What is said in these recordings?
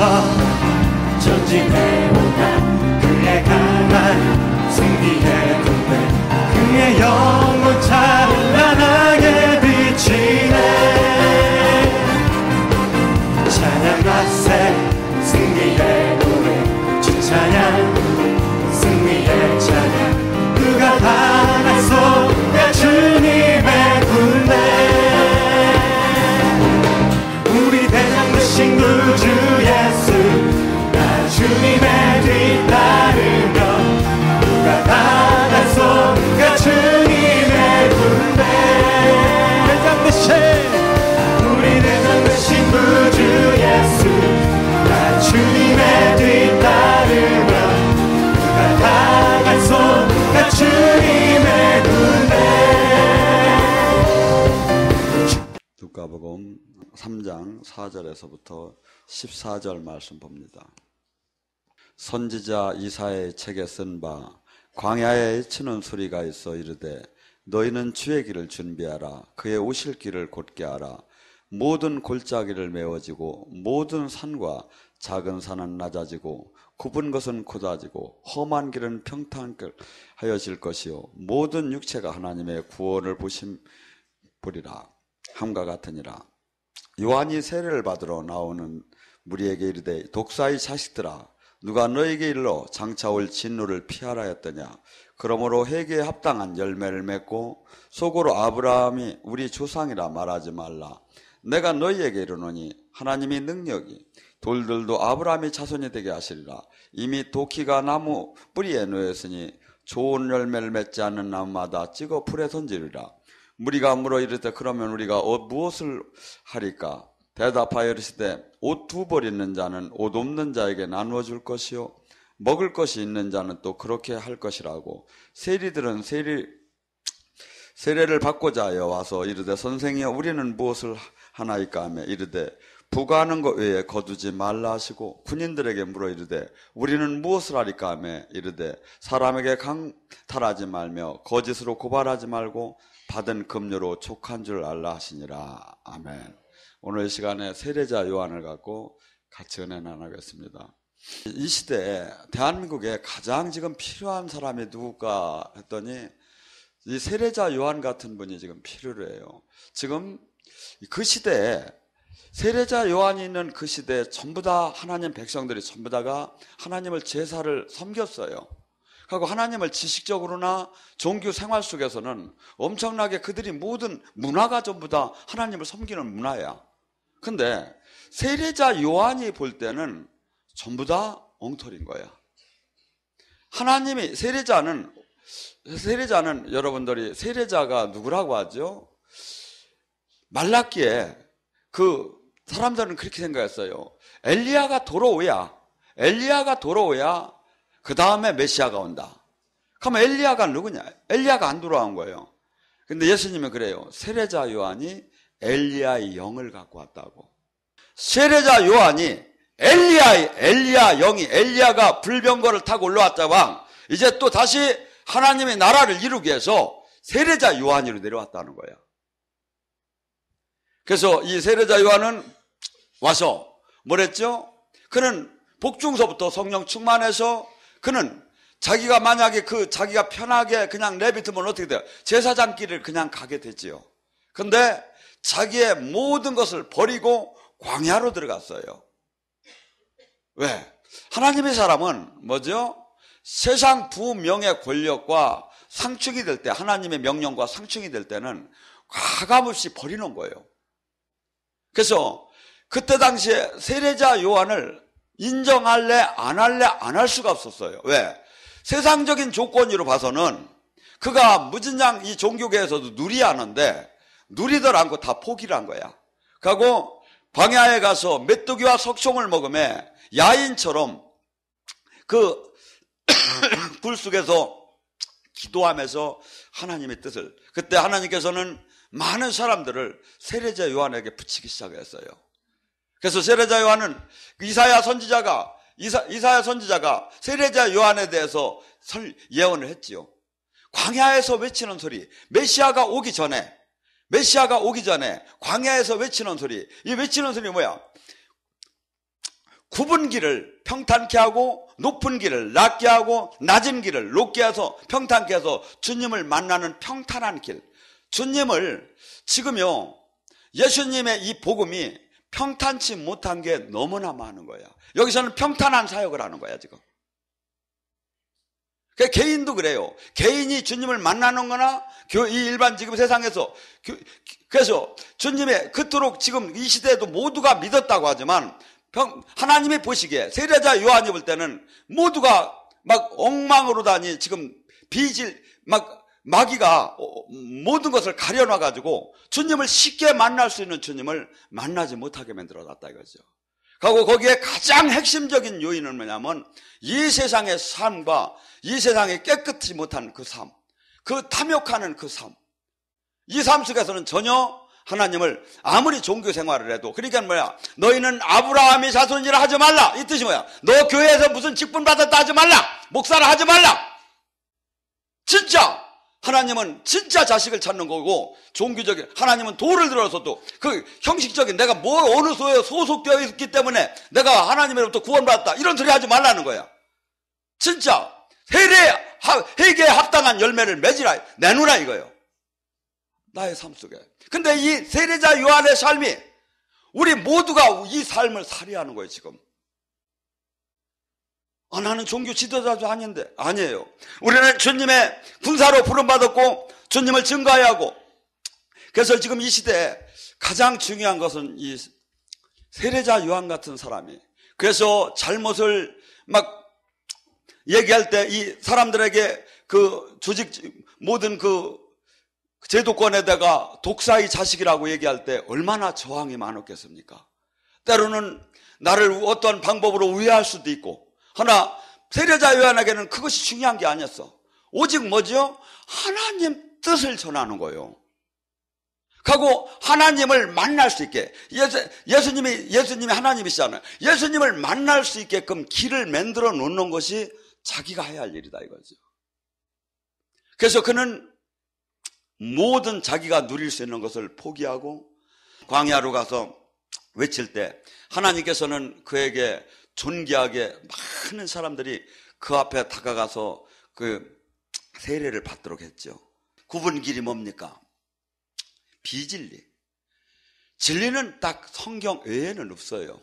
앞서 전진해오나 그의 강한 승리의 군대 그의 영혼 찬란하게 비치네. 찬양과 새 승리의 노래 주 찬양 승리의 찬양 누가 당하소야 주님의 군대 우리 대장 되신 구주 예수 나 주님의 뒤따르며 누가 당하소야 주님의 군대 대장 되신 우리 대장 되신 구주 예수 나 주님의 뒤따르며 누가 당하소야 주님의 군대. 누가복음 3장 4절에서부터 14절 말씀 봅니다. 선지자 이사야의 책에 쓴 바 광야에 치는 소리가 있어 이르되 너희는 주의 길을 준비하라. 그의 오실 길을 곧게 하라. 모든 골짜기를 메워지고 모든 산과 작은 산은 낮아지고 굽은 것은 곧아지고 험한 길은 평탄하여질 것이요 모든 육체가 하나님의 구원을 보리라 함과 같으니라. 요한이 세례를 받으러 나오는 무리에게 이르되 독사의 자식들아 누가 너에게 일러 장차 올 진노를 피하라 했더냐. 그러므로 회개에 합당한 열매를 맺고 속으로 아브라함이 우리 조상이라 말하지 말라. 내가 너희에게 이르노니 하나님이 능력이 돌들도 아브라함의 자손이 되게 하시리라. 이미 도끼가 나무 뿌리에 놓였으니 좋은 열매를 맺지 않는 나무마다 찍어 불에 던지리라. 무리가 물어 이르되 그러면 우리가 무엇을 하리까? 대답하여 이르시되 옷 2벌 있는 자는 옷 없는 자에게 나누어 줄 것이요 먹을 것이 있는 자는 또 그렇게 할 것이라고. 세리들은 세례를 받고자 하여 와서 이르되 선생이여 우리는 무엇을 하나이까 하며 이르되 부과하는 것 외에 거두지 말라 하시고 군인들에게 물어 이르되 우리는 무엇을 하리까 하며 이르되 사람에게 강탈하지 말며 거짓으로 고발하지 말고 받은 급료로 족한 줄 알라 하시니라. 아멘. 오늘 이 시간에 세례자 요한을 갖고 같이 은혜 나누겠습니다. 이 시대에 대한민국에 가장 지금 필요한 사람이 누굴까 했더니 이 세례자 요한 같은 분이 지금 필요해요. 지금 그 시대에 세례자 요한이 있는 그 시대에 전부 다 하나님 백성들이 전부 다가 하나님을 제사를 섬겼어요. 그리고 하나님을 지식적으로나 종교 생활 속에서는 엄청나게 그들이 모든 문화가 전부 다 하나님을 섬기는 문화야. 근데 세례자 요한이 볼 때는 전부 다 엉터리인 거야. 하나님이 세례자는 여러분들이 세례자가 누구라고 하죠? 말라기에 그 사람들은 그렇게 생각했어요. 엘리야가 돌아오야 그 다음에 메시아가 온다. 그러면 엘리야가 누구냐? 엘리야가 안 돌아온 거예요. 근데 예수님은 그래요. 세례자 요한이 엘리야의 영을 갖고 왔다고. 세례자 요한이 엘리야 영이 엘리야가 불병거를 타고 올라왔다가 이제 또 다시 하나님의 나라를 이루기 위해서 세례자 요한으로 내려왔다는 거예요. 그래서 이 세례자 요한은 와서 뭐랬죠? 그는 복중서부터 성령 충만해서 그는 자기가 만약에 자기가 편하게 그냥 내비두면 어떻게 돼요? 제사장길을 그냥 가게 되지요. 근데 자기의 모든 것을 버리고 광야로 들어갔어요. 왜? 하나님의 사람은 뭐죠? 세상 부명의 권력과 상충이 될 때, 하나님의 명령과 상충이 될 때는 가감없이 버리는 거예요. 그래서 그때 당시에 세례자 요한을 인정할래 안 할 수가 없었어요. 왜? 세상적인 조건으로 봐서는 그가 무진장 이 종교계에서도 누리하는데 누리들 않고 다 포기를 한 거야. 그리고 광야에 가서 메뚜기와 석총을 먹으며 야인처럼 그 불 속에서 기도하면서 하나님의 뜻을, 그때 하나님께서는 많은 사람들을 세례자 요한에게 붙이기 시작했어요. 그래서 세례자 요한은 이사야 선지자가 세례자 요한에 대해서 예언을 했지요. 광야에서 외치는 소리, 메시아가 오기 전에 광야에서 외치는 소리, 이 외치는 소리 뭐야? 굽은 길을 평탄케 하고 높은 길을 낮게 하고 낮은 길을 높게 해서 평탄케 해서 주님을 만나는 평탄한 길. 주님을 지금요, 예수님의 이 복음이 평탄치 못한 게 너무나 많은 거야. 여기서는 평탄한 사역을 하는 거야 지금. 개인도 그래요. 개인이 주님을 만나는 거나 이 일반 지금 세상에서 그래서 주님의 그토록 지금 이 시대에도 모두가 믿었다고 하지만 하나님이 보시기에 세례자 요한이 볼 때는 모두가 막 엉망으로 다니 지금 마귀가 모든 것을 가려놔 가지고 주님을 쉽게 만날 수 있는 주님을 만나지 못하게 만들어 놨다 이거죠. 그리고 거기에 가장 핵심적인 요인은 뭐냐면 이 세상의 삶과 이 세상에 깨끗이 못한 그 삶, 그 탐욕하는 그 삶, 이 삶 속에서는 전혀 하나님을 아무리 종교 생활을 해도, 그러니까 뭐야, 너희는 아브라함의 자손이라 하지 말라, 이 뜻이 뭐야, 너 교회에서 무슨 직분 받았다 하지 말라, 목사라 하지 말라. 진짜 하나님은 진짜 자식을 찾는 거고, 종교적인 하나님은 도를 들어서도 그 형식적인 내가 어느 소에 소속되어 있기 때문에 내가 하나님으로부터 구원받았다 이런 소리 하지 말라는 거야. 진짜 회개에 합당한 열매를 맺으라, 내놓으라 이거예요. 나의 삶 속에. 근데 이 세례자 요한의 삶이 우리 모두가 이 삶을 살해하는 거예요 지금. 나는 종교 지도자도 아닌데. 아니에요. 우리는 주님의 군사로 부름받았고 주님을 증거해야 하고, 그래서 지금 이 시대에 가장 중요한 것은 이 세례자 요한 같은 사람이, 그래서 잘못을 막 얘기할 때 이 사람들에게 그 조직 모든 그 제도권에다가 독사의 자식이라고 얘기할 때 얼마나 저항이 많았겠습니까? 때로는 나를 어떤 방법으로 우회할 수도 있고, 하나 세례자 요한에게는 그것이 중요한 게 아니었어. 오직 뭐죠? 하나님 뜻을 전하는 거예요. 그리고 하나님을 만날 수 있게, 예수님이 하나님이시잖아요. 예수님을 만날 수 있게끔 길을 만들어 놓는 것이 자기가 해야 할 일이다 이거죠. 그래서 그는 모든 자기가 누릴 수 있는 것을 포기하고 광야로 가서 외칠 때 하나님께서는 그에게 존귀하게 많은 사람들이 그 앞에 다가가서 그 세례를 받도록 했죠. 굽은 길이 뭡니까? 비진리. 진리는 딱 성경 외에는 없어요.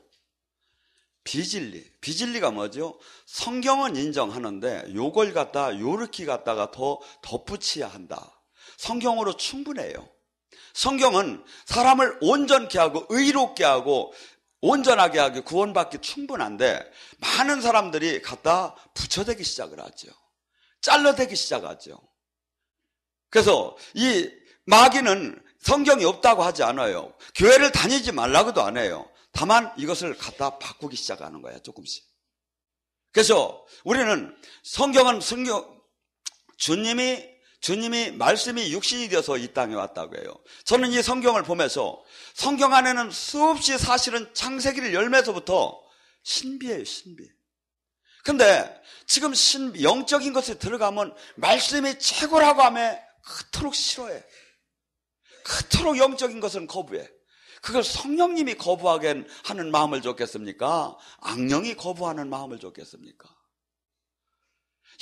비진리가 뭐죠? 성경은 인정하는데 요걸 갖다 요렇게 갖다가 더 덧붙여야 한다. 성경으로 충분해요. 성경은 사람을 온전케 하고 의롭게 하고 온전하게 하게 구원받기 충분한데, 많은 사람들이 갖다 붙여대기 시작을 하죠. 잘라대기 시작하죠. 그래서 이 마귀는 성경이 없다고 하지 않아요. 교회를 다니지 말라고도 안 해요. 다만 이것을 갖다 바꾸기 시작하는 거야, 조금씩. 그래서 우리는 성경은 주님이 말씀이 육신이 되어서 이 땅에 왔다고 해요. 저는 이 성경을 보면서 성경 안에는 수없이 사실은 창세기를 열면서부터 신비예요, 신비. 근데 지금 영적인 것에 들어가면 말씀이 최고라고 하면 그토록 싫어해. 그토록 영적인 것은 거부해. 그걸 성령님이 거부하게 하는 마음을 줬겠습니까? 악령이 거부하는 마음을 줬겠습니까?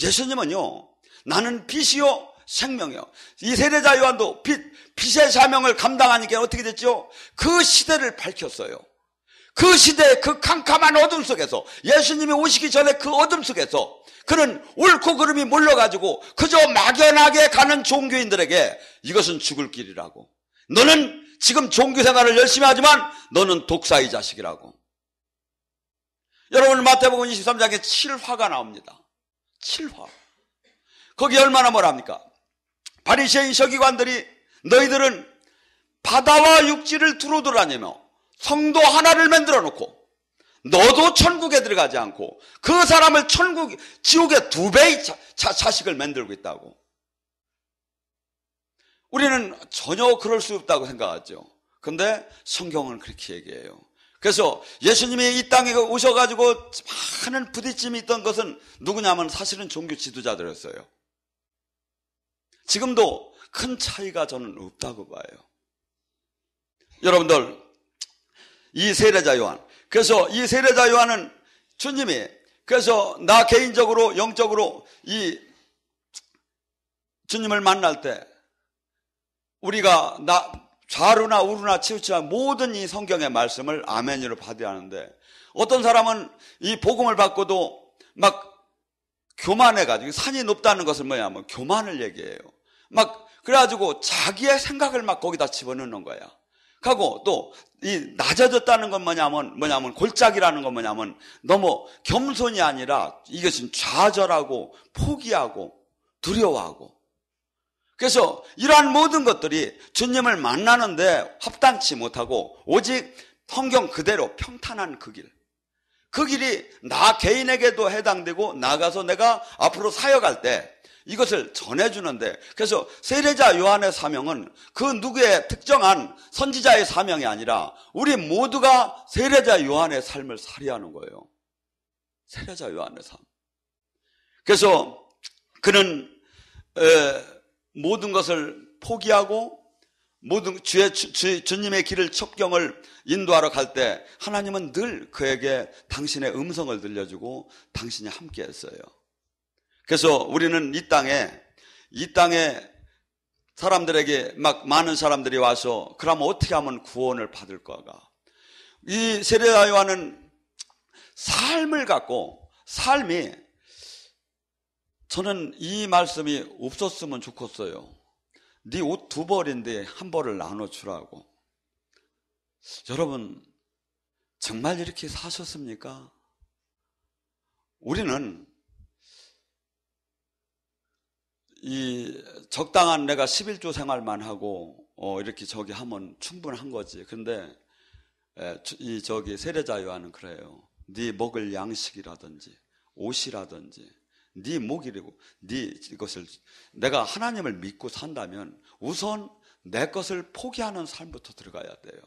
예수님은요, 나는 빛이요 생명이요. 이 세례자 요한도 빛의 사명을 감당하니까 어떻게 됐죠? 그 시대를 밝혔어요. 그 시대의 그 캄캄한 어둠 속에서, 예수님이 오시기 전에 그 어둠 속에서 그는 옳고 그름이 몰려가지고 그저 막연하게 가는 종교인들에게 이것은 죽을 길이라고, 너는 지금 종교생활을 열심히 하지만 너는 독사의 자식이라고. 여러분, 마태복음 23장에 7화가 나옵니다. 7화. 거기 얼마나 뭐랍니까? 바리새인 서기관들이 너희들은 바다와 육지를 두루 돌아다니며 성도 하나를 만들어 놓고 너도 천국에 들어가지 않고 그 사람을 지옥의 2배의 자식을 만들고 있다고. 우리는 전혀 그럴 수 없다고 생각하죠. 근데 성경은 그렇게 얘기해요. 그래서 예수님이 이 땅에 오셔가지고 많은 부딪힘이 있던 것은 누구냐면 사실은 종교 지도자들이었어요. 지금도 큰 차이가 저는 없다고 봐요. 여러분들, 이 세례자 요한, 그래서 이 세례자 요한은 주님이, 그래서 나 개인적으로 영적으로 이 주님을 만날 때 우리가 좌루나 우루나 치우치나 모든 이 성경의 말씀을 아멘으로 받아야 하는데, 어떤 사람은 이 복음을 받고도 막 교만해가지고, 산이 높다는 것은 뭐냐면 교만을 얘기해요. 막 그래가지고 자기의 생각을 막 거기다 집어넣는 거야. 하고 또 이 낮아졌다는 건 뭐냐면 골짜기라는 건 뭐냐면 너무 겸손이 아니라 이것은 좌절하고 포기하고 두려워하고. 그래서 이러한 모든 것들이 주님을 만나는데 합당치 못하고 오직 성경 그대로 평탄한 그 길이 나 개인에게도 해당되고 나가서 내가 앞으로 사역할 때 이것을 전해주는데, 그래서 세례자 요한의 사명은 그 누구의 특정한 선지자의 사명이 아니라 우리 모두가 세례자 요한의 삶을 살이하는 거예요. 세례자 요한의 삶. 그래서 그는 모든 것을 포기하고 모든 주님의 길을 첩경을 인도하러 갈 때 하나님은 늘 그에게 당신의 음성을 들려주고 당신이 함께 했어요. 그래서 우리는 이 땅에 사람들에게 막 많은 사람들이 와서 그러면 어떻게 하면 구원을 받을 거가? 이 세례자 요한은 삶을 갖고, 삶이, 저는 이 말씀이 없었으면 좋겠어요. 네 옷 2벌인데 1벌을 나눠주라고. 여러분 정말 이렇게 사셨습니까? 우리는 이 적당한 내가 11조 생활만 하고 이렇게 저기 하면 충분한 거지. 근데 이 세례자 요한은 그래요. 네 먹을 양식이라든지 옷이라든지 네 목이라고, 네 이것을, 내가 하나님을 믿고 산다면 우선 내 것을 포기하는 삶부터 들어가야 돼요.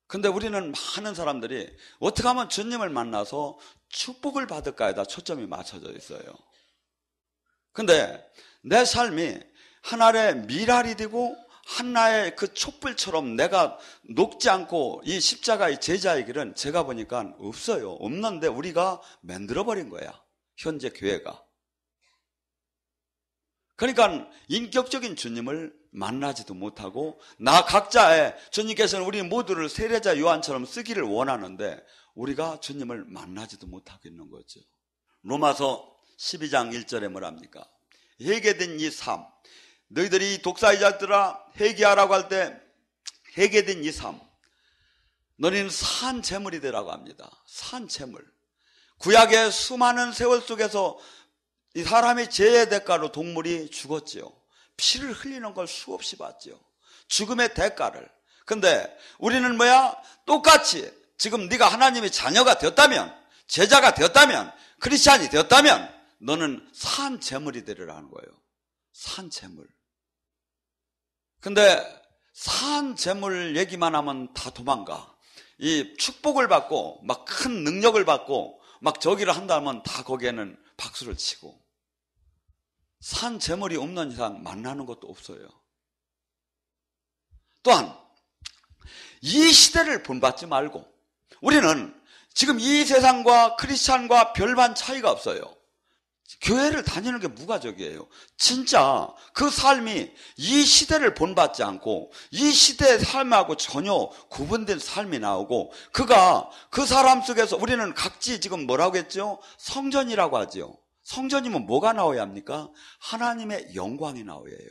근데 우리는 많은 사람들이 어떻게 하면 주님을 만나서 축복을 받을까에다 초점이 맞춰져 있어요. 근데 내 삶이 하나의 미랄이 되고 한나의 그 촛불처럼 내가 녹지 않고 이 십자가의 제자의 길은 제가 보니까 없어요. 없는데 우리가 만들어버린 거야, 현재 교회가. 그러니까 인격적인 주님을 만나지도 못하고, 나 각자의, 주님께서는 우리 모두를 세례자 요한처럼 쓰기를 원하는데 우리가 주님을 만나지도 못하고 있는 거죠. 로마서 12장 1절에 뭐랍니까? 회개된 이 삶, 너희들이 독사이자들아 회개하라고 할 때 회개된 이 삶, 너희는 산 제물이 되라고 합니다. 산 제물. 구약의 수많은 세월 속에서 이 사람의 죄의 대가로 동물이 죽었지요. 피를 흘리는 걸 수없이 봤죠. 죽음의 대가를. 근데 우리는 뭐야? 똑같이 지금 네가 하나님의 자녀가 되었다면, 제자가 되었다면, 크리스찬이 되었다면 너는 산 제물이 되리라는 거예요. 산 제물. 근데 산 제물 얘기만 하면 다 도망가. 이 축복을 받고 막 큰 능력을 받고 막 저기를 한다면 다 거기에는 박수를 치고, 산 제물이 없는 이상 만나는 것도 없어요. 또한 이 시대를 본받지 말고, 우리는 지금 이 세상과 크리스찬과 별반 차이가 없어요. 교회를 다니는 게 무가적이에요. 진짜 그 삶이 이 시대를 본받지 않고 이 시대의 삶하고 전혀 구분된 삶이 나오고, 그 사람 속에서 우리는 각지 지금 뭐라고 했죠? 성전이라고 하죠. 성전이면 뭐가 나와야 합니까? 하나님의 영광이 나와야 해요.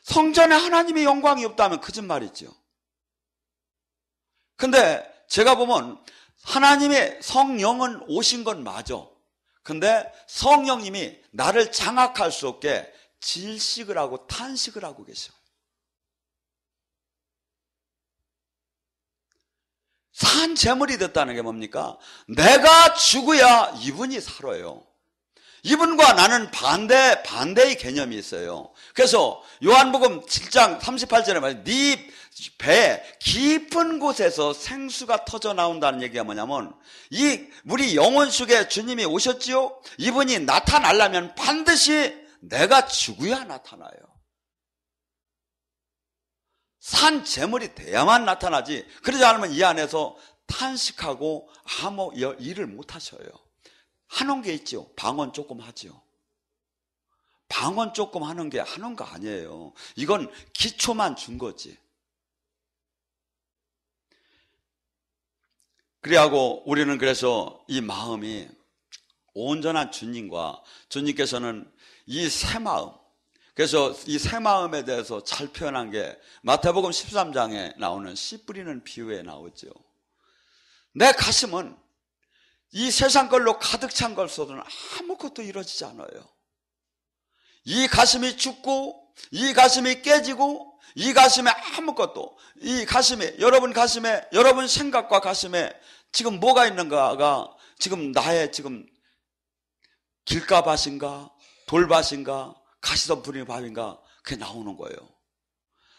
성전에 하나님의 영광이 없다면 거짓말이죠. 근데 제가 보면 하나님의 성령은 오신 건 맞아. 근데 성령님이 나를 장악할 수 없게 질식을 하고 탄식을 하고 계셔. 산 제물이 됐다는 게 뭡니까? 내가 죽어야 이분이 살아요. 이분과 나는 반대의 개념이 있어요. 그래서 요한복음 7장 38절에 말해, 네 배 깊은 곳에서 생수가 터져 나온다는 얘기가 뭐냐면, 우리 영혼 속에 주님이 오셨지요? 이분이 나타나려면 반드시 내가 죽어야 나타나요. 산 재물이 돼야만 나타나지, 그러지 않으면 이 안에서 탄식하고 아무 일을 못 하셔요. 하는 게 있죠. 방언 조금 하죠. 방언 조금 하는 게 하는 거 아니에요. 이건 기초만 준 거지. 그래하고 우리는 그래서 이 마음이 온전한 주님과, 주님께서는 이 새 마음, 그래서 이 새 마음에 대해서 잘 표현한 게 마태복음 13장에 나오는 씨 뿌리는 비유에 나오죠. 내 가슴은 이 세상 걸로 가득 찬 것으로는 아무것도 이루어지지 않아요. 이 가슴이 죽고, 이 가슴이 깨지고, 이 가슴에 아무것도, 이 가슴에, 여러분 생각과 가슴에 지금 뭐가 있는가가 지금 나의 지금 길가밭인가, 돌밭인가, 가시덤불이 밥인가, 그게 나오는 거예요.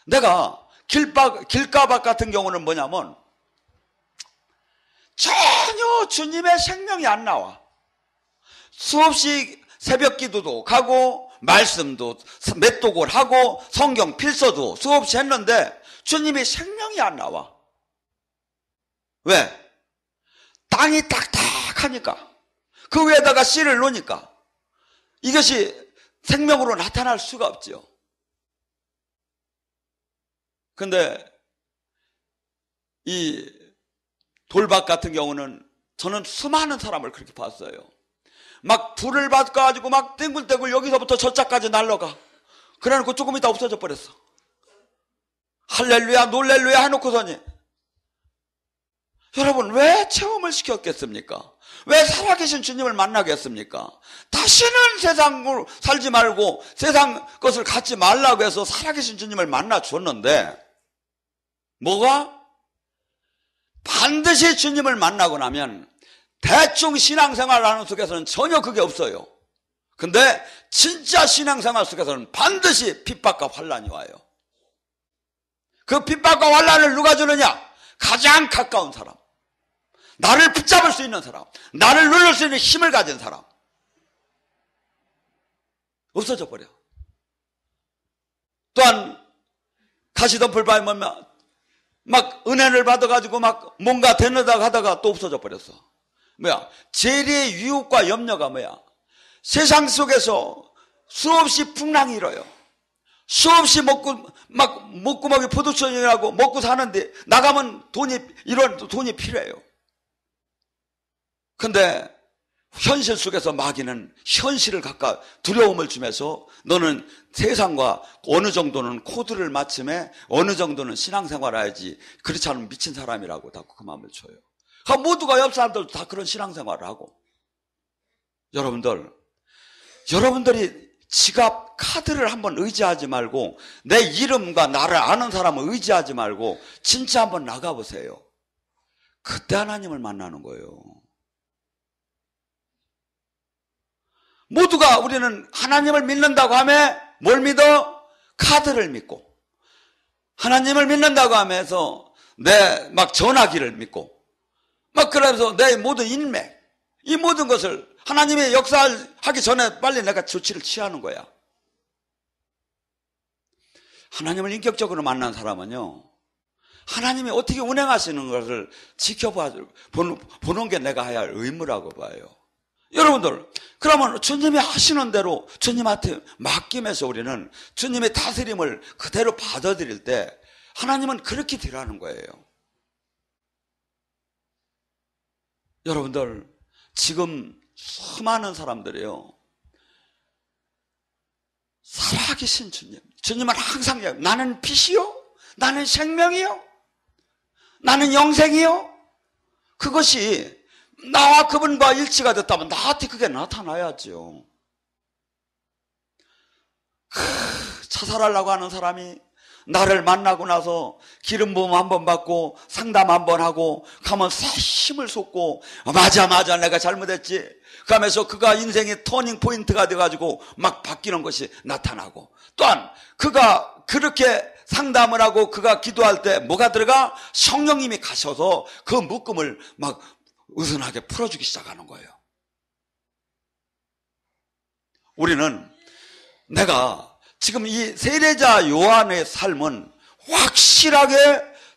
내가 길가밭 같은 경우는 뭐냐면 전혀 주님의 생명이 안 나와. 수없이 새벽 기도도 가고 말씀도 맷독을 하고 성경 필서도 수없이 했는데 주님이 생명이 안 나와. 왜? 땅이 딱딱하니까, 그 위에다가 씨를 놓으니까 이것이 생명으로 나타날 수가 없죠. 근데 이 돌밭 같은 경우는 저는 수많은 사람을 그렇게 봤어요. 막 불을 받아가지고 막 땡글땡글 여기서부터 저짝까지 날아가. 그래놓고 조금 있다 없어져 버렸어. 할렐루야 놀렐루야 해놓고서니, 여러분 왜 체험을 시켰겠습니까? 왜 살아계신 주님을 만나겠습니까? 다시는 세상으로 살지 말고 세상 것을 갖지 말라고 해서 살아계신 주님을 만나줬는데, 뭐가? 반드시 주님을 만나고 나면 대충 신앙생활을 하는 속에서는 전혀 그게 없어요. 근데 진짜 신앙생활 속에서는 반드시 핍박과 환난이 와요. 그 핍박과 환난을 누가 주느냐? 가장 가까운 사람, 나를 붙잡을 수 있는 사람, 나를 누를 수 있는 힘을 가진 사람. 없어져 버려. 또한 가시덤불바에 막 은혜를 받아가지고 막 뭔가 되느다 하다가 또 없어져 버렸어. 뭐야? 재리의 유혹과 염려가 뭐야? 세상 속에서 수없이 풍랑이 일어요. 수없이 목구멍이 포도천이라고 먹고 사는데 나가면 이런 돈이 필요해요. 근데 현실 속에서 마귀는 현실을 가까이 두려움을 주면서 너는 세상과 어느 정도는 코드를 맞춤해 어느 정도는 신앙생활을 해야지, 그렇지 않으면 미친 사람이라고 다 그 마음을 줘요. 모두가 옆 사람들도 다 그런 신앙생활을 하고. 여러분들이 지갑 카드를 한번 의지하지 말고, 내 이름과 나를 아는 사람을 의지하지 말고 진짜 한번 나가보세요. 그때 하나님을 만나는 거예요. 모두가 우리는 하나님을 믿는다고 하면 뭘 믿어? 카드를 믿고, 하나님을 믿는다고 하면서 내 막 전화기를 믿고, 막 그러면서 내 모든 인맥, 이 모든 것을 하나님의 역사하기 전에 빨리 내가 조치를 취하는 거야. 하나님을 인격적으로 만난 사람은요, 하나님이 어떻게 운행하시는 것을 보는 게 내가 해야 할 의무라고 봐요. 여러분들, 그러면 주님이 하시는 대로 주님한테 맡기면서 우리는 주님의 다스림을 그대로 받아들일 때 하나님은 그렇게 딜하는 거예요. 여러분들, 지금 수많은 사람들이요, 살아계신 주님은 항상 나는 빛이요, 나는 생명이요, 나는 영생이요. 그것이 나와 그분과 일치가 됐다면 나한테 그게 나타나야죠. 자살하려고 하는 사람이 나를 만나고 나서 기름 부음 한번 받고 상담 한번 하고 가면 새 힘을 쏟고, 맞아 내가 잘못했지 그러면서 그가 인생의 터닝 포인트가 돼가지고 막 바뀌는 것이 나타나고, 또한 그가 그렇게 상담을 하고 그가 기도할 때 뭐가 들어가? 성령님이 가셔서 그 묶음을 막 으스하게 풀어주기 시작하는 거예요. 우리는 내가 지금 이 세례자 요한의 삶은 확실하게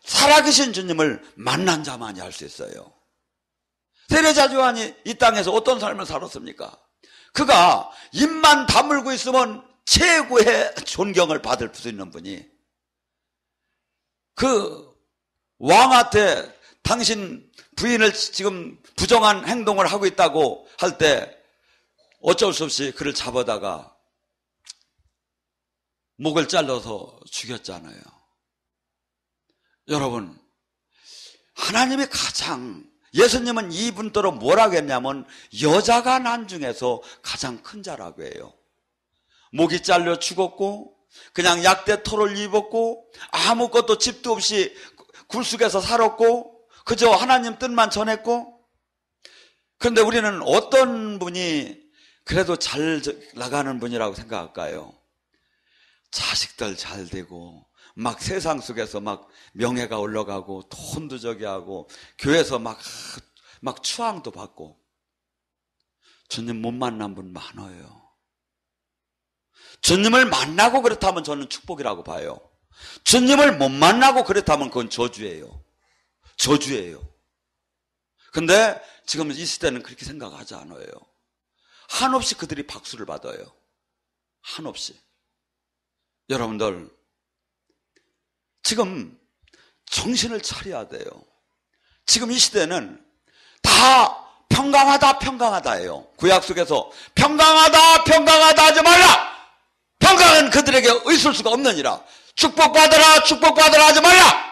살아계신 주님을 만난 자만이 할 수 있어요. 테레사 요한이 이 땅에서 어떤 삶을 살았습니까? 그가 입만 다물고 있으면 최고의 존경을 받을 수 있는 분이, 그 왕한테 당신 부인을 지금 부정한 행동을 하고 있다고 할 때 어쩔 수 없이 그를 잡아다가 목을 잘라서 죽였잖아요. 여러분, 하나님이 예수님은 이분들로 뭐라고 했냐면 여자가 난 중에서 가장 큰 자라고 해요. 목이 잘려 죽었고 그냥 약대토를 입었고 아무것도 집도 없이 굴속에서 살았고 그저 하나님 뜻만 전했고, 그런데 우리는 어떤 분이 그래도 잘 나가는 분이라고 생각할까요? 자식들 잘 되고 막 세상 속에서 막 명예가 올라가고 돈도 저기 하고 교회에서 막 추앙도 받고. 주님 못 만난 분 많아요. 주님을 만나고 그렇다면 저는 축복이라고 봐요. 주님을 못 만나고 그렇다면 그건 저주예요. 저주예요. 근데 지금 이 시대는 그렇게 생각하지 않아요. 한없이 그들이 박수를 받아요. 한없이. 여러분들, 지금 정신을 차려야 돼요. 지금 이 시대는 다 평강하다예요. 구약 속에서 평강하다 하지 말라. 평강은 그들에게 있을 수가 없느니라. 축복받으라 하지 말라.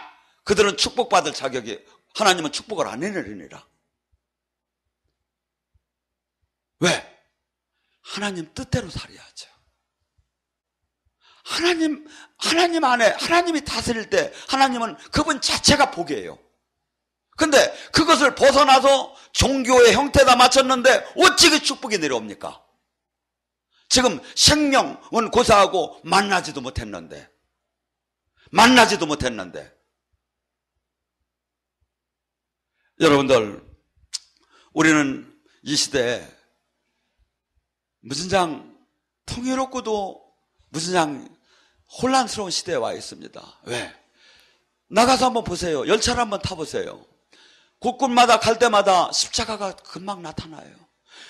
그들은 축복받을 자격이, 하나님은 축복을 안 해내리니라. 왜? 하나님 뜻대로 살아야죠. 하나님 안에, 하나님이 다스릴 때 하나님은 그분 자체가 복이에요. 근데 그것을 벗어나서 종교의 형태에다 맞췄는데 어찌 그 축복이 내려옵니까? 지금 생명은 고사하고 만나지도 못했는데 여러분들, 우리는 이 시대에 무진장 풍요롭고도 무진장 혼란스러운 시대에 와 있습니다. 왜? 나가서 한번 보세요. 열차를 한번 타보세요. 곳곳마다 갈 때마다 십자가가 금방 나타나요.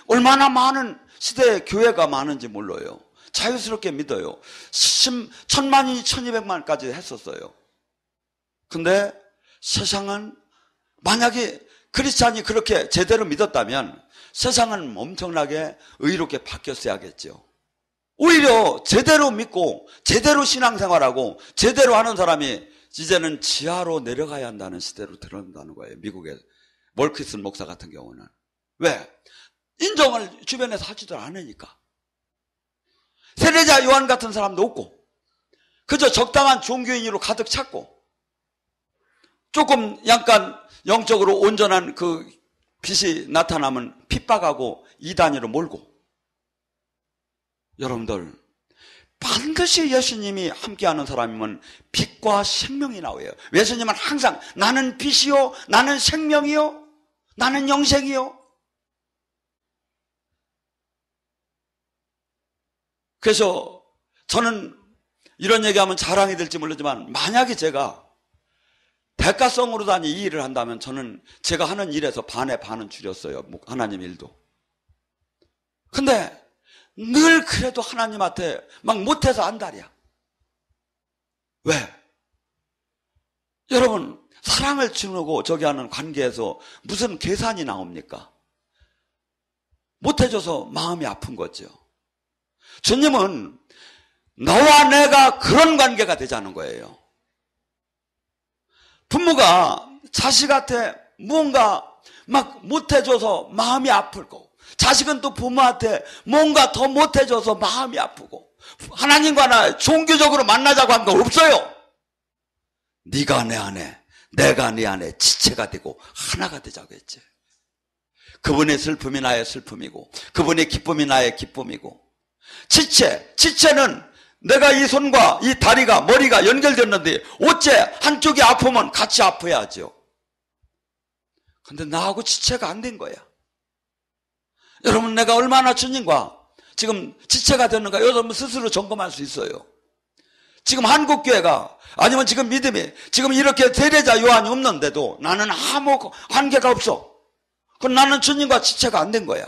얼마나 많은 시대에 교회가 많은지 몰라요. 자유스럽게 믿어요. 1000만이 1200만까지 했었어요. 근데 세상은, 만약에 크리스찬이 그렇게 제대로 믿었다면 세상은 엄청나게 의롭게 바뀌었어야겠죠. 오히려 제대로 믿고 제대로 신앙생활하고 제대로 하는 사람이 이제는 지하로 내려가야 한다는 시대로 들어간다는 거예요. 미국의 월키슨 목사 같은 경우는. 왜? 인정을 주변에서 하지도 않으니까. 세례자 요한 같은 사람도 없고 그저 적당한 종교인으로 가득 찼고 조금 약간 영적으로 온전한 그 빛이 나타나면 핍박하고 이단위로 몰고. 여러분들, 반드시 예수님이 함께하는 사람이면 빛과 생명이 나와요. 예수님은 항상 나는 빛이요, 나는 생명이요, 나는 영생이요. 그래서 저는 이런 얘기하면 자랑이 될지 모르지만 만약에 제가 대가성으로 이 일을 한다면 저는 제가 하는 일에서 반의 반은 줄였어요. 하나님 일도. 근데 늘 그래도 하나님한테 막 못해서 안달이야. 왜? 여러분, 사랑을 지르고 저기 하는 관계에서 무슨 계산이 나옵니까? 못해줘서 마음이 아픈 거죠. 주님은 너와 내가 그런 관계가 되자는 거예요. 부모가 자식한테 무언가 막 못해줘서 마음이 아프고, 자식은 또 부모한테 뭔가 더 못해줘서 마음이 아프고, 하나님과 나 종교적으로 만나자고 한 거 없어요. 네가 내 안에, 내가 네 안에 지체가 되고 하나가 되자고 했지. 그분의 슬픔이 나의 슬픔이고 그분의 기쁨이 나의 기쁨이고, 지체는 내가 이 손과 이 다리가, 머리가 연결됐는데 어째 한쪽이 아프면 같이 아파야죠. 근데 나하고 지체가 안 된 거야. 여러분, 내가 얼마나 주님과 지금 지체가 됐는가 여러분 스스로 점검할 수 있어요. 지금 한국교회가 아니면 지금 믿음이 지금 이렇게 대례자 요한이 없는데도 나는 아무 관계가 없어. 그럼 나는 주님과 지체가 안 된 거야.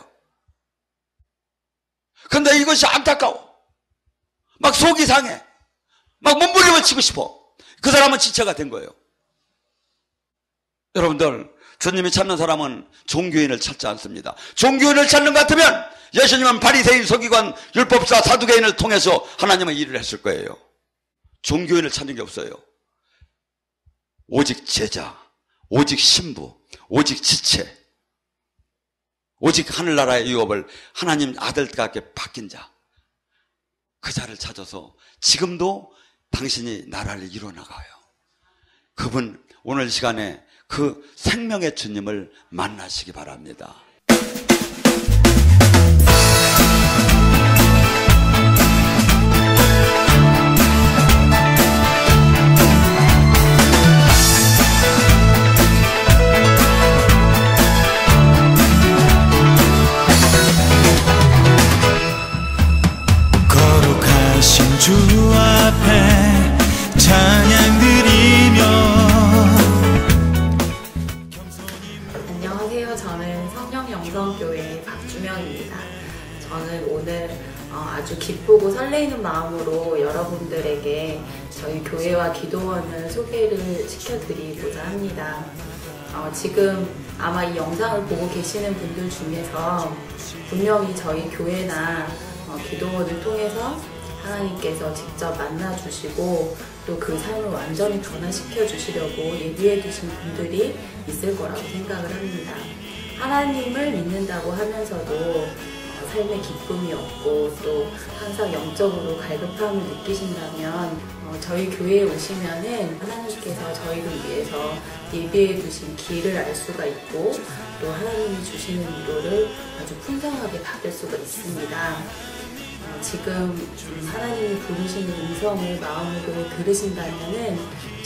근데 이것이 안타까워. 막 속이 상해. 막 몸부림을 치고 싶어. 그 사람은 지체가 된 거예요. 여러분들, 주님이 찾는 사람은 종교인을 찾지 않습니다. 종교인을 찾는 것 같으면 예수님은 바리새인, 서기관, 율법사, 사두개인을 통해서 하나님은 일을 했을 거예요. 종교인을 찾는 게 없어요. 오직 제자, 오직 신부, 오직 지체, 오직 하늘나라의 유업을 하나님 아들답게 바뀐 자, 그 자를 찾아서 지금도 당신이 나라를 이뤄나가요. 그분 오늘 시간에 그 생명의 주님을 만나시기 바랍니다. 거룩하신 주 앞에 찬양 드리며. 안녕하세요. 저는 성령영성교회 박주명입니다. 저는 오늘 아주 기쁘고 설레이는 마음으로 여러분들에게 저희 교회와 기도원을 소개를 시켜드리고자 합니다. 지금 아마 이 영상을 보고 계시는 분들 중에서 분명히 저희 교회나 기도원을 통해서 하나님께서 직접 만나주시고 또 그 삶을 완전히 변화시켜 주시려고 예비해 두신 분들이 있을 거라고 생각을 합니다. 하나님을 믿는다고 하면서도 삶의 기쁨이 없고 또 항상 영적으로 갈급함을 느끼신다면 저희 교회에 오시면은 하나님께서 저희를 위해서 예비해 두신 길을 알 수가 있고 또 하나님이 주시는 위로를 아주 풍성하게 받을 수가 있습니다. 지금 하나님이 부르시는 음성을 마음으로 들으신다면은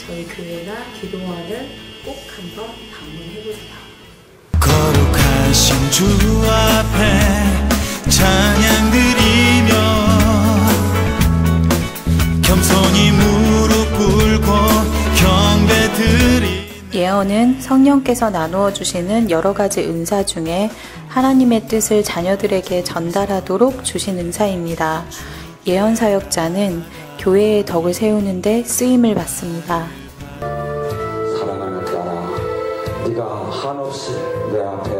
저희 교회나 기도원을 꼭 한번 방문해보세요. 거룩하신 주 앞에 찬양 드리며 겸손히 무릎 꿇고 경배 드리. 예언은 성령께서 나누어 주시는 여러 가지 은사 중에 하나님의 뜻을 자녀들에게 전달하도록 주신 은사입니다. 예언 사역자는 교회의 덕을 세우는 데 쓰임을 받습니다. 사랑하는 딸아, 네가 한없이 내 앞에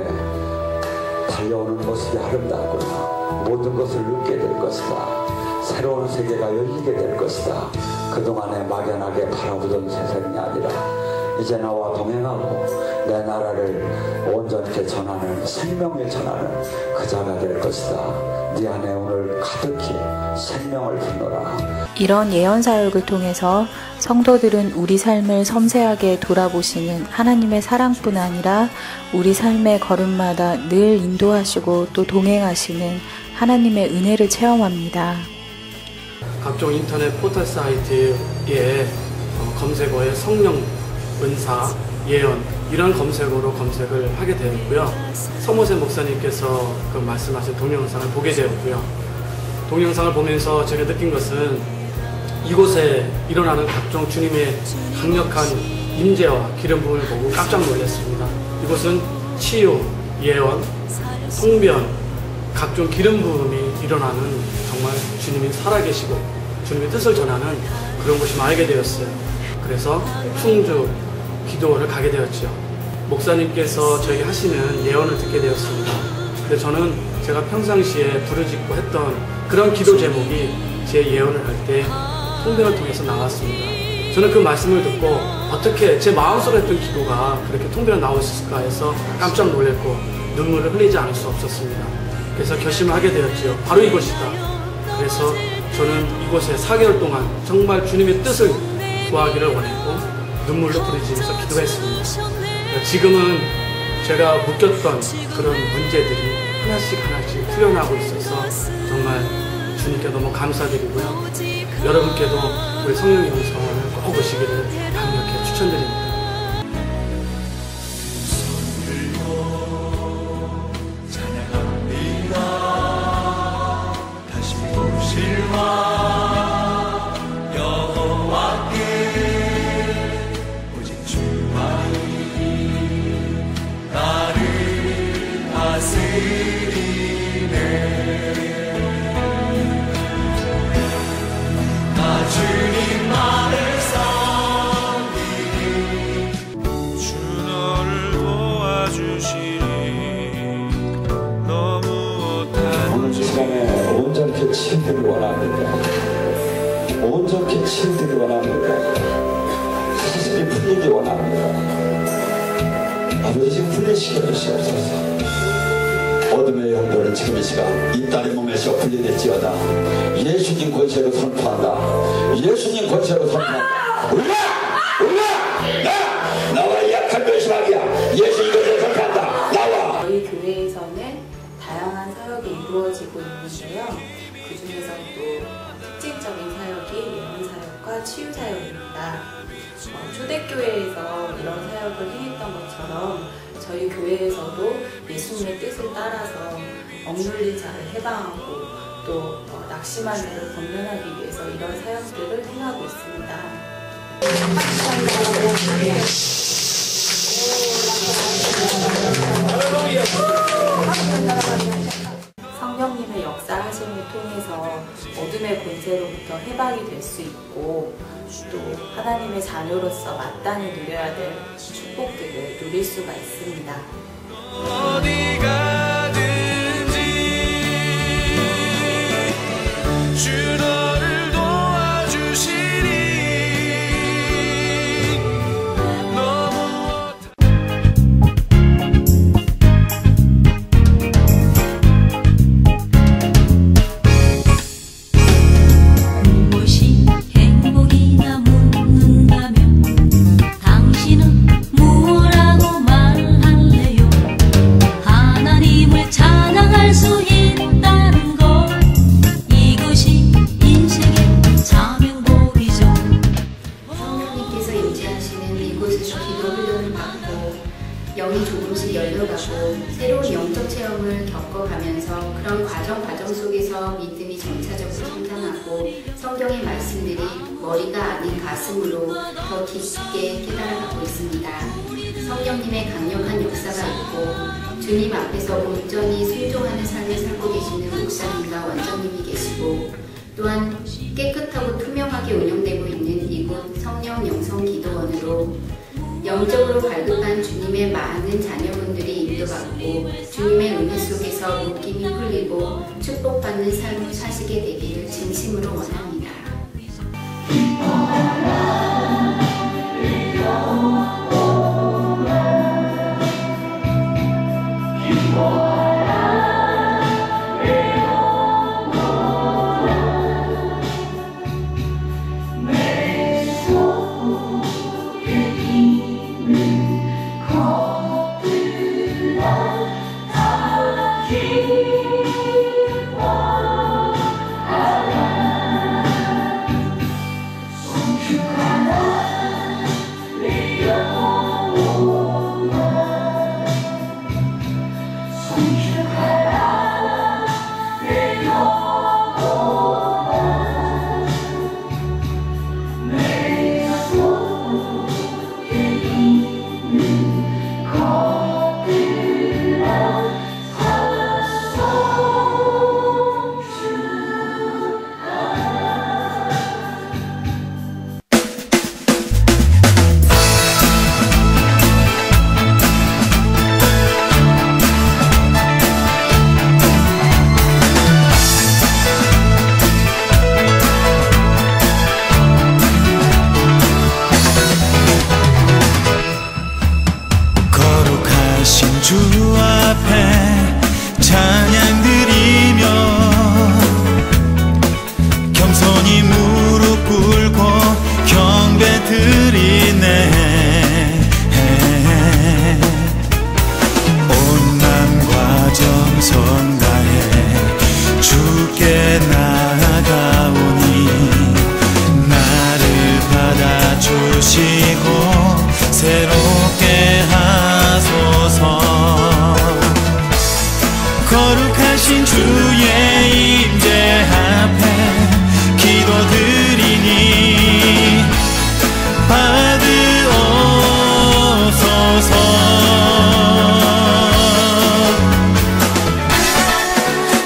달려오는 모습이 아름답구나. 모든 것을 잊게 될 것이다. 새로운 세계가 열리게 될 것이다. 그동안에 막연하게 바라보던 세상이 아니라 이제 나와 동행하고 내 나라를 온전히 전하는, 생명을 전하는 그 자가 될 것이다. 네 안에 오늘 가득히 생명을 품노라. 이런 예언 사역을 통해서 성도들은 우리 삶을 섬세하게 돌아보시는 하나님의 사랑뿐 아니라 우리 삶의 걸음마다 늘 인도하시고 또 동행하시는 하나님의 은혜를 체험합니다. 각종 인터넷 포털 사이트에 검색어에 성령, 은사, 예언 이런 검색어로 검색을 하게 되었고요. 서모세 목사님께서 그 말씀하신 동영상을 보게 되었고요. 동영상을 보면서 제가 느낀 것은 이곳에 일어나는 각종 주님의 강력한 임재와 기름 부음을 보고 깜짝 놀랐습니다. 이곳은 치유, 예언, 성변, 각종 기름 부음이 일어나는 정말 주님이 살아계시고 주님의 뜻을 전하는 그런 곳이 알게 되었어요. 그래서 충주 기도원을 가게 되었죠. 목사님께서 저에게 하시는 예언을 듣게 되었습니다. 근데 저는 제가 평상시에 부르짖고 했던 그런 기도 제목이 제 예언을 할 때 통변을 통해서 나왔습니다. 저는 그 말씀을 듣고 어떻게 제 마음속에 했던 기도가 그렇게 통변에 나올 수 있을까 해서 깜짝 놀랐고 눈물을 흘리지 않을 수 없었습니다. 그래서 결심을 하게 되었지요. 바로 이곳이다. 그래서 저는 이곳에 4개월 동안 정말 주님의 뜻을 구하기를 원했고 눈물로 부르짖으면서 기도했습니다. 지금은 제가 묶였던 그런 문제들이 하나씩 풀려나고 있어서 정말 주님께 너무 감사드리고요. 여러분께도 우리 성령 영성을 꼭 오시기를 강력히 추천드립니다. 다시 보실와 영원 온전케 치유되기 원합니다. 가슴이 풀리기 원합니다. 아버지 지금 분리시켜 주시옵소서. 어둠의 영도를 지금 이 시간 이 딸의 몸에서 분리될지어다. 예수님 권세로 선포한다. 예수님 권세로 선포한다. 올라! 나와 약한 멸시마귀야. 예수 이것을 선포한다. 나와. 저희 교회에서는 다양한 사역이 이루어지고 있는데요. 그 중에서도 특징적인 사역이 예언 사역과 치유 사역입니다. 초대교회에서 이런 사역을 행했던 것처럼 저희 교회에서도 예수님의 뜻을 따라서 억눌린 자를 해방하고 또 낙심한 자를 권면하기 위해서 이런 사역들을 행하고 있습니다. 성령님의 역사하심을 통해서 어둠의 권세로부터 해방이 될 수 있고 또 하나님의 자녀로서 마땅히 누려야 될 축복들을 누릴 수가 있습니다. 어디 가든지 주 너를 도와주시니 너무 무엇이 행복이냐 묻는다면 당신은 뭐라고 말할래요? 하나님을 찬양할 수 있다는 것, 이것이 인생의 자명복이죠. 성령님께서 임재하시는 이곳에서 기도 훈련을 받고 영이 조금씩 열려가고 새로운 영적 체험을 겪어가면서 그런 과정 속에서 믿음이 점차적으로 성장하고 성경의 말씀들이 머리가 아닌 가슴으로 더 깊게 깨달아가고 있습니다. 성령님의 강력한 역사가 있고 주님 앞에서 온전히 순종하는 삶을 살고 계시는 목사님과 원장님이 계시고 또한 깨끗하고 투명하게 운영되고 있는 이곳 성령 영성 기도원으로 영적으로 갈급한 주님의 많은 자녀분들이 인도받고 주님의 은혜 속에서 묶임이 풀리고 축복받는 삶을 사시게 되기를 진심으로 원합니다. 주 앞에 찬양 드리며 겸손히 무릎 꿇고 경배 드리네. 온맘과 정성 다해 주께 나아가오니 나를 받아주시고 새롭게 하소서. 거룩하신 주의 임재 앞에 기도드리니 받으옵소서.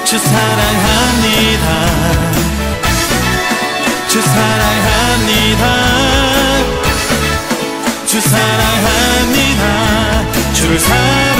주 사랑합니다. 주 사랑합니다. 주 사랑합니다. 주를 사랑합니다.